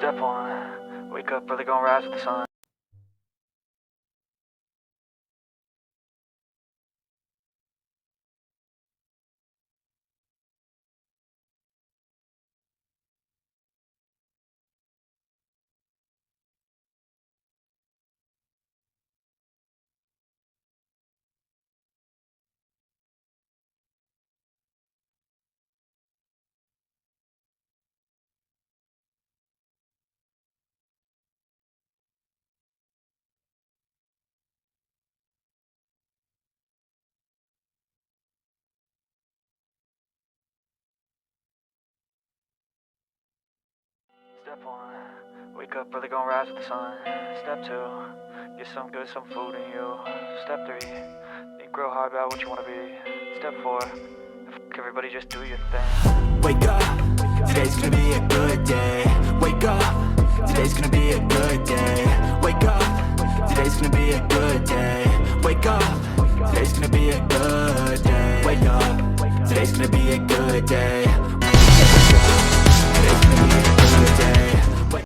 Step one, wake up, really gonna rise with the sun. Step one, wake up, really gonna rise with the sun. Step two, get some good, some food in you. Step three, think real hard about what you wanna be. Step four, everybody just do your thing. Wake up, today's gonna be a good day. Wake up, today's gonna be a good day. Wake up, today's gonna be a good day. Wake up, today's gonna be a good day. Wake up, today's gonna be a good day.